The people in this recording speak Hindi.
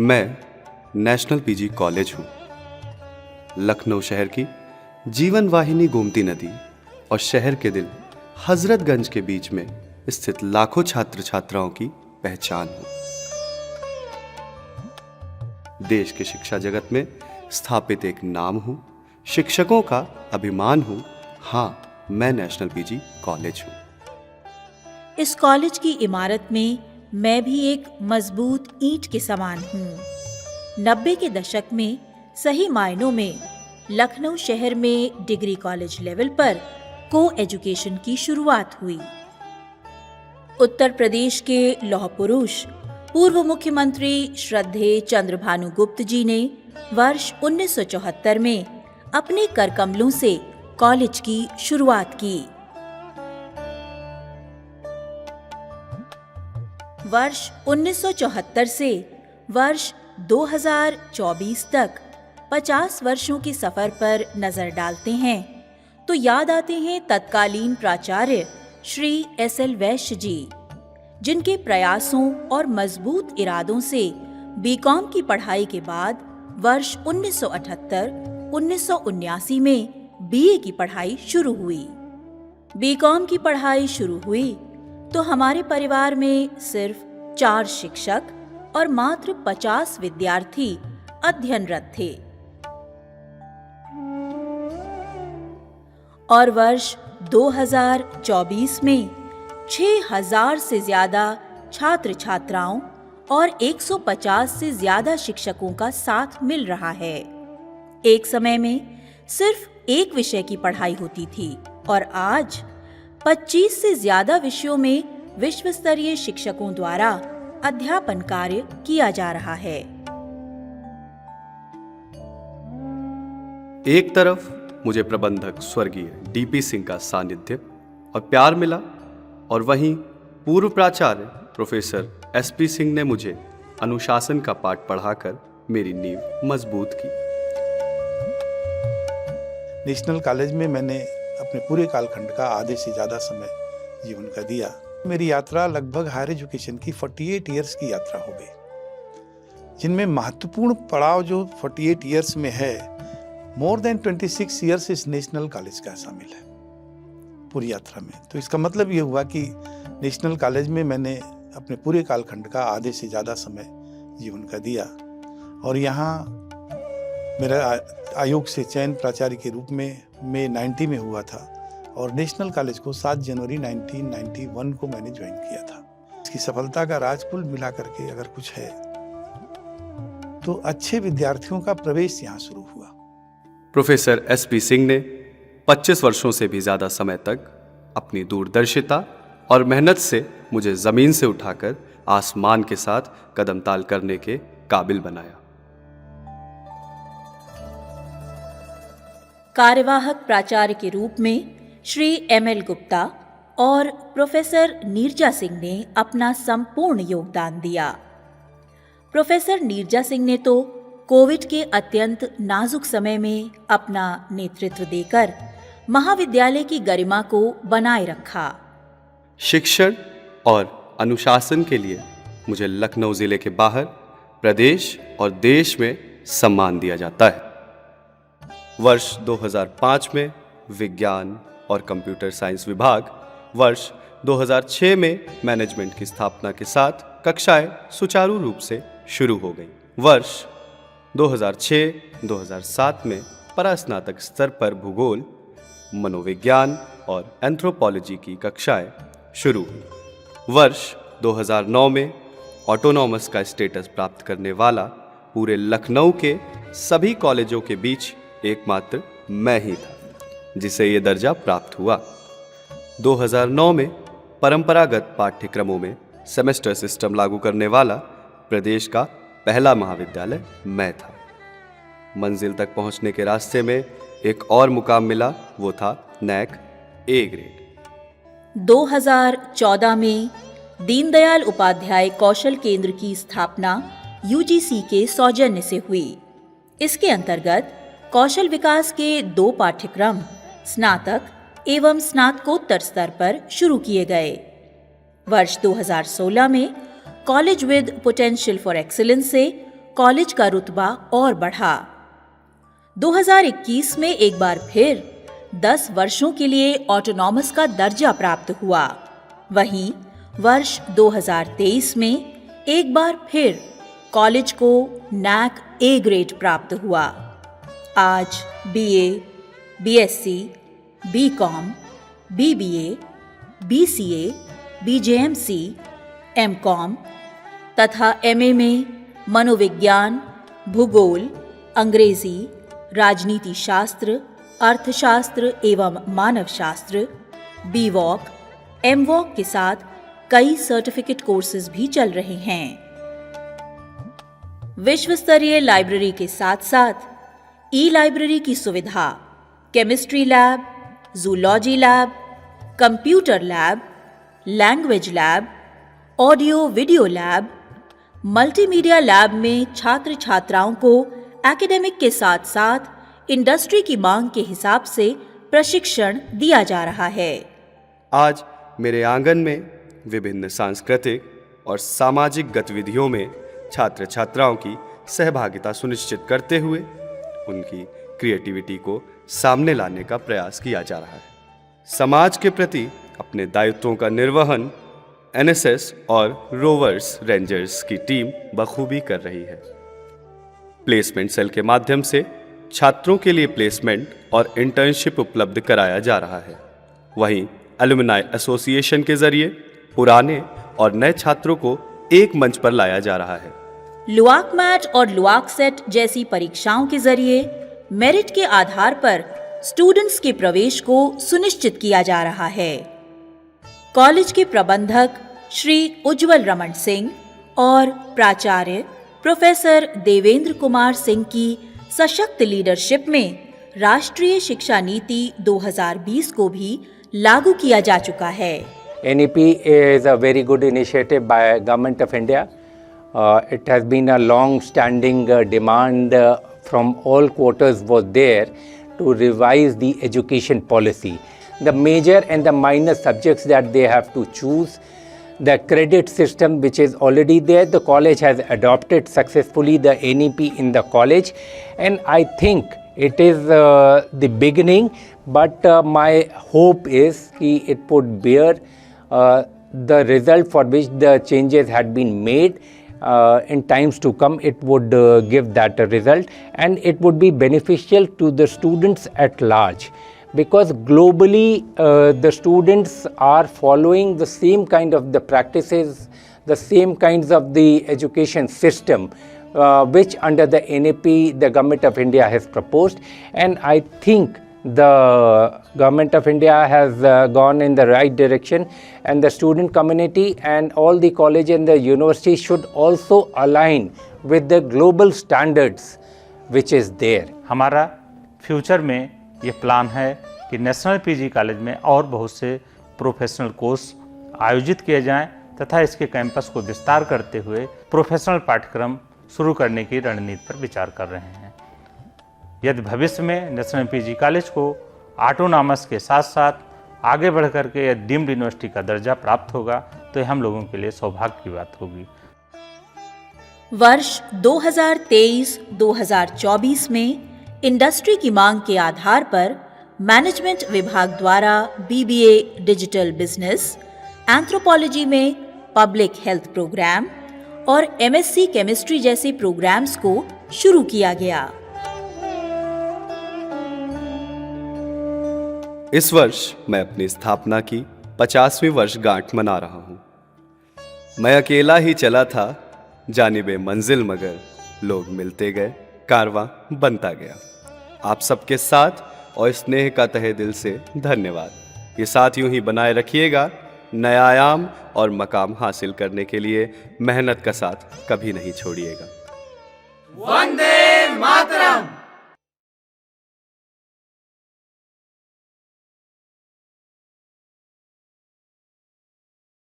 मैं नेशनल पीजी कॉलेज हूँ। लखनऊ शहर की जीवन वाहिनी गोमती नदी और शहर के दिल हजरतगंज के बीच में स्थित लाखों छात्र छात्राओं की पहचान हूँ। देश के शिक्षा जगत में स्थापित एक नाम हूँ, शिक्षकों का अभिमान हूँ। हाँ, मैं नेशनल पीजी कॉलेज हूँ। इस कॉलेज की इमारत में मैं भी एक मजबूत ईंट के समान हूँ। 90 के दशक में सही मायनों में लखनऊ शहर में डिग्री कॉलेज लेवल पर को एजुकेशन की शुरुआत हुई। उत्तर प्रदेश के लौह पुरुष पूर्व मुख्यमंत्री श्रद्धेय चंद्रभानु गुप्त जी ने वर्ष 1974 में अपने करकमलों से कॉलेज की शुरुआत की। वर्ष 1974 से वर्ष 2024 तक 50 वर्षों के सफर पर नजर डालते हैं तो याद आते हैं तत्कालीन प्राचार्य श्री एस.एल. वैश्य जी, जिनके प्रयासों और मजबूत इरादों से बीकॉम की पढ़ाई के बाद वर्ष 1978-1979 में बीए की पढ़ाई शुरू हुई। बीकॉम की पढ़ाई शुरू हुई तो हमारे परिवार में सिर्फ 4 शिक्षक और मात्र 50 विद्यार्थी अध्ययनरत थे। और वर्ष 2024 में 6000 से ज्यादा छात्र छात्राओं और 150 से ज्यादा शिक्षकों का साथ मिल रहा है। एक समय में सिर्फ एक विषय की पढ़ाई होती थी और आज 25 से ज्यादा विषयों में विश्व स्तरीय शिक्षकों द्वारा अध्यापन कार्य किया जा रहा है। एक तरफ मुझे प्रबंधक स्वर्गीय डीपी सिंह का सानिध्य और प्यार मिला और वहीं पूर्व प्राचार्य प्रोफेसर एसपी सिंह ने मुझे अनुशासन का पाठ पढ़ाकर मेरी नींव मजबूत की। नेशनल कॉलेज में मैंने अपने पूरे कालखंड का आधे से ज़्यादा समय जीवन का दिया। मेरी यात्रा लगभग हायर एजुकेशन की 48 ईयर्स की यात्रा हो गई, जिनमें महत्वपूर्ण पड़ाव जो 48 ईयर्स में है, मोर देन 26 ईयर्स इस नेशनल कॉलेज का शामिल है पूरी यात्रा में। तो इसका मतलब ये हुआ कि नेशनल कॉलेज में मैंने अपने पूरे कालखंड का आधे से ज़्यादा समय जीवन का दिया और यहाँ मेरा आयोग से चयन प्राचार्य के रूप में 90 में हुआ था और नेशनल कॉलेज को 7 जनवरी 1991 को मैंने ज्वाइन किया था। इसकी सफलता का राज कुल मिला करके अगर कुछ है तो अच्छे विद्यार्थियों का प्रवेश यहाँ शुरू हुआ। प्रोफेसर एसपी सिंह ने 25 वर्षों से भी ज्यादा समय तक अपनी दूरदर्शिता और मेहनत से मुझे जमीन से उठाकर आसमान के साथ कदम ताल करने के काबिल बनाया। कार्यवाहक प्राचार्य के रूप में श्री एम.एल. गुप्ता और प्रोफेसर नीरजा सिंह ने अपना संपूर्ण योगदान दिया। प्रोफेसर नीरजा सिंह ने तो कोविड के अत्यंत नाजुक समय में अपना नेतृत्व देकर महाविद्यालय की गरिमा को बनाए रखा। शिक्षण और अनुशासन के लिए मुझे लखनऊ जिले के बाहर, प्रदेश और देश में सम्मान दिया जाता है। वर्ष 2005 में विज्ञान और कंप्यूटर साइंस विभाग, वर्ष 2006 में मैनेजमेंट की स्थापना के साथ कक्षाएं सुचारू रूप से शुरू हो गई। वर्ष 2006-2007 में परास्नातक स्तर पर भूगोल, मनोविज्ञान और एंथ्रोपोलॉजी की कक्षाएं शुरू हुई। वर्ष 2009 में ऑटोनॉमस का स्टेटस प्राप्त करने वाला पूरे लखनऊ के सभी कॉलेजों के बीच एकमात्र मैं ही था जिसे ये दर्जा प्राप्त हुआ। 2009 में परंपरागत पाठ्यक्रमों में सेमेस्टर सिस्टम लागू करने वाला प्रदेश का पहला महाविद्यालय मैं था। मंजिल तक पहुंचने के रास्ते में एक और मुकाम मिला, वो था नैक ए ग्रेड। 2014 में दीनदयाल उपाध्याय कौशल केंद्र की स्थापना यूजीसी के सौजन्य से हुई। इसके अंतर्गत कौशल विकास के 2 पाठ्यक्रम स्नातक एवं स्नातकोत्तर स्तर पर शुरू किए गए। वर्ष 2016 में college with potential for excellence से कॉलेज का रुतबा और बढ़ा। 2021 में एक बार फिर 10 वर्षों के लिए ऑटोनॉमस का दर्जा प्राप्त हुआ। वहीं वर्ष 2023 में एक बार फिर कॉलेज को नैक ए ग्रेड प्राप्त हुआ। आज BA, BSc, BCom, BBA, BCA, BJMC, MCom तथा एमए में मनोविज्ञान, भूगोल, अंग्रेजी, राजनीति शास्त्र, अर्थशास्त्र एवं मानव शास्त्र, बीवॉक, एमवॉक के साथ कई सर्टिफिकेट कोर्सेज भी चल रहे हैं। विश्व स्तरीय लाइब्रेरी के साथ साथ ई लाइब्रेरी की सुविधा, chemistry lab, zoology lab, computer lab, language lab, audio video lab, multimedia lab में छात्र छात्राओं को एकेडमिक के साथ साथ इंडस्ट्री की मांग के हिसाब से प्रशिक्षण दिया जा रहा है। आज मेरे आंगन में विभिन्न सांस्कृतिक और सामाजिक गतिविधियों में छात्र छात्राओं की सहभागिता सुनिश्चित करते हुए उनकी क्रिएटिविटी को सामने लाने का प्रयास किया जा रहा है। समाज के प्रति अपने दायित्वों का निर्वहन एनएसएस और रोवर्स रेंजर्स की टीम बखूबी कर रही है। प्लेसमेंट सेल के माध्यम से छात्रों के लिए प्लेसमेंट और इंटर्नशिप उपलब्ध कराया जा रहा है। वहीं एलुमनाई एसोसिएशन के जरिए पुराने और नए छात्रों को एक मंच पर लाया जा रहा है। लुआक मैट और लुआक सेट जैसी परीक्षाओं के जरिए मेरिट के आधार पर स्टूडेंट्स के प्रवेश को सुनिश्चित किया जा रहा है। कॉलेज के प्रबंधक श्री उज्जवल रमन सिंह और प्राचार्य प्रोफेसर देवेंद्र कुमार सिंह की सशक्त लीडरशिप में राष्ट्रीय शिक्षा नीति 2020 को भी लागू किया जा चुका है। NEP is a very good initiative by Government of India. It has been a long-standing demand from all quarters was there to revise the education policy. The major and the minor subjects that they have to choose, the credit system which is already there, the college has adopted successfully the NEP in the college, and I think it is the beginning, but my hope is that it would bear the result for which the changes had been made. In times to come, it would give that result, and it would be beneficial to the students at large, because globally the students are following the same kind of the practices, the same kinds of the education system which under the NEP the Government of India has proposed, and I think the Government of India has gone in the right direction, and the student community and all the college and the university should also align with the global standards which is there. हमारा फ्यूचर में ये प्लान है कि नेशनल पीजी कॉलेज में और बहुत से प्रोफेशनल कोर्स आयोजित किए जाएं तथा इसके कैंपस को विस्तार करते हुए प्रोफेशनल पाठ्यक्रम शुरू करने की रणनीति पर विचार कर रहे हैं। यदि भविष्य में नेशनल पीजी कॉलेज को ऑटोनॉमस के साथ साथ आगे बढ़ करके डीम्ड यूनिवर्सिटी का दर्जा प्राप्त होगा तो हम लोगों के लिए सौभाग्य की बात होगी। वर्ष 2023-2024 में इंडस्ट्री की मांग के आधार पर मैनेजमेंट विभाग द्वारा बीबीए डिजिटल बिजनेस, एंथ्रोपोलॉजी में पब्लिक हेल्थ प्रोग्राम और एमएससी केमिस्ट्री जैसे प्रोग्राम्स को शुरू किया गया। इस वर्ष मैं अपनी स्थापना की 50वीं वर्षगांठ मना रहा हूं। मैं अकेला ही चला था जानिबे मंजिल, मगर लोग मिलते गए, कारवां बनता गया। आप सबके साथ और स्नेह का तहे दिल से धन्यवाद। ये साथ यूं ही बनाए रखिएगा। नया आयाम और मकाम हासिल करने के लिए मेहनत का साथ कभी नहीं छोड़िएगा। वंदे मातरम।